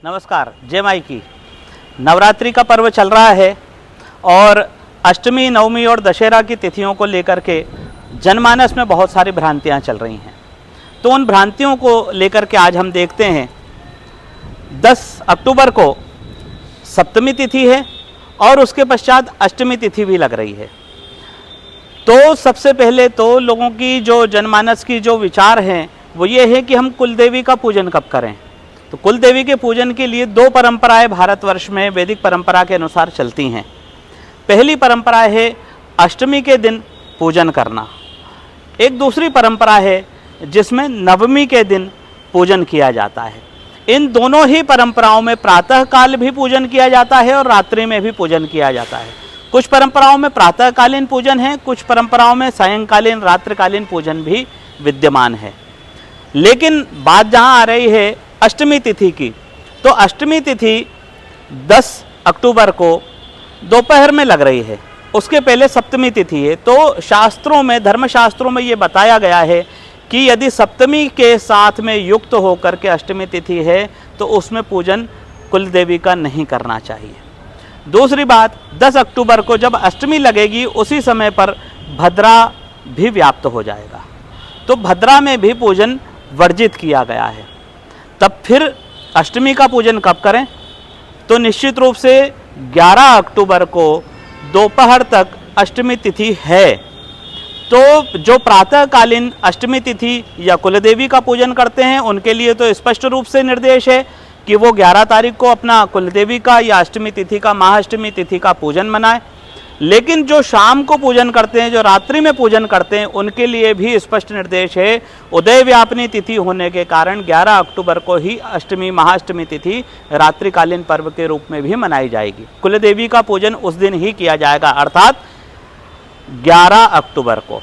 नमस्कार, जय माई की। नवरात्रि का पर्व चल रहा है और अष्टमी, नवमी और दशहरा की तिथियों को लेकर के जनमानस में बहुत सारी भ्रांतियां चल रही हैं। तो उन भ्रांतियों को लेकर के आज हम देखते हैं। 10 अक्टूबर को सप्तमी तिथि है और उसके पश्चात अष्टमी तिथि भी लग रही है। तो सबसे पहले तो लोगों की जो जनमानस की जो विचार हैं वो ये है कि हम कुलदेवी का पूजन कब करें। तो कुल देवी के पूजन के लिए 2 परंपराएं भारतवर्ष में वैदिक परंपरा के अनुसार चलती हैं। पहली परंपरा है अष्टमी के दिन पूजन करना। एक दूसरी परंपरा है जिसमें नवमी के दिन पूजन किया जाता है। इन दोनों ही परंपराओं में प्रातः काल भी पूजन किया जाता है और रात्रि में भी पूजन किया जाता है। कुछ परंपराओं में प्रातःकालीन पूजन है, कुछ परंपराओं में सायंकालीन रात्रिकालीन पूजन भी विद्यमान है। लेकिन बात जहाँ आ रही है अष्टमी तिथि की, तो अष्टमी तिथि 10 अक्टूबर को दोपहर में लग रही है। उसके पहले सप्तमी तिथि है। तो शास्त्रों में, धर्मशास्त्रों में ये बताया गया है कि यदि सप्तमी के साथ में युक्त होकर के अष्टमी तिथि है तो उसमें पूजन कुल देवी का नहीं करना चाहिए। दूसरी बात, 10 अक्टूबर को जब अष्टमी लगेगी उसी समय पर भद्रा भी व्याप्त हो जाएगा। तो भद्रा में भी पूजन वर्जित किया गया है। तब फिर अष्टमी का पूजन कब करें? तो निश्चित रूप से 11 अक्टूबर को दोपहर तक अष्टमी तिथि है। तो जो प्रातःकालीन अष्टमी तिथि या कुलदेवी का पूजन करते हैं उनके लिए तो स्पष्ट रूप से निर्देश है कि वो 11 तारीख को अपना कुलदेवी का या अष्टमी तिथि का, महाअष्टमी तिथि का पूजन मनाएं। लेकिन जो शाम को पूजन करते हैं, जो रात्रि में पूजन करते हैं, उनके लिए भी स्पष्ट निर्देश है। उदय व्यापनी तिथि होने के कारण 11 अक्टूबर को ही अष्टमी, महाअष्टमी तिथि रात्रिकालीन पर्व के रूप में भी मनाई जाएगी। कुलदेवी का पूजन उस दिन ही किया जाएगा, अर्थात 11 अक्टूबर को।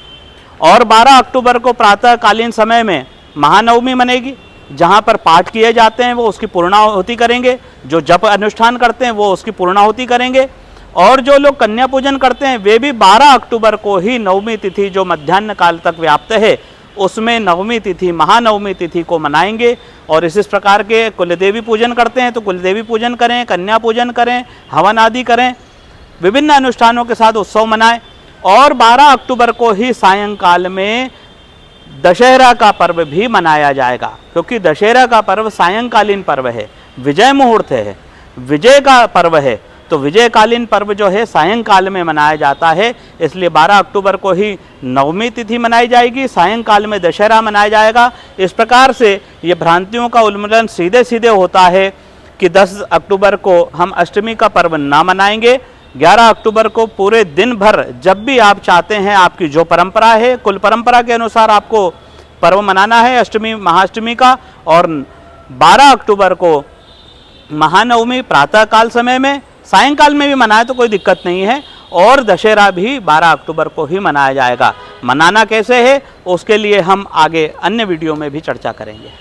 और 12 अक्टूबर को प्रातःकालीन समय में महानवमी मनेगी। जहाँ पर पाठ किए जाते हैं वो उसकी पूर्णाहुति करेंगे, जो जप अनुष्ठान करते हैं वो उसकी पूर्णाहुति करेंगे। और जो लोग कन्या पूजन करते हैं वे भी 12 अक्टूबर को ही नवमी तिथि जो मध्याह्न काल तक व्याप्त है उसमें नवमी तिथि, महानवमी तिथि को मनाएंगे। और इस प्रकार के कुलदेवी पूजन करते हैं तो कुलदेवी पूजन करें, कन्या पूजन करें, हवन आदि करें, विभिन्न अनुष्ठानों के साथ उत्सव मनाएं। और 12 अक्टूबर को ही सायंकाल में दशहरा का पर्व भी मनाया जाएगा, क्योंकि दशहरा का पर्व सायंकालीन पर्व है, विजय मुहूर्त है, विजय का पर्व है। तो विजयकालीन पर्व जो है सायंकाल में मनाया जाता है। इसलिए 12 अक्टूबर को ही नवमी तिथि मनाई जाएगी, सायंकाल में दशहरा मनाया जाएगा। इस प्रकार से ये भ्रांतियों का उन्मूलन सीधे सीधे होता है कि 10 अक्टूबर को हम अष्टमी का पर्व ना मनाएंगे। 11 अक्टूबर को पूरे दिन भर जब भी आप चाहते हैं, आपकी जो परंपरा है, कुल परंपरा के अनुसार आपको पर्व मनाना है अष्टमी, महाअष्टमी का। और 12 अक्टूबर को महानवमी प्रातःकाल समय में, सायंकाल में भी मनाए तो कोई दिक्कत नहीं है। और दशहरा भी 12 अक्टूबर को ही मनाया जाएगा। मनाना कैसे है उसके लिए हम आगे अन्य वीडियो में भी चर्चा करेंगे।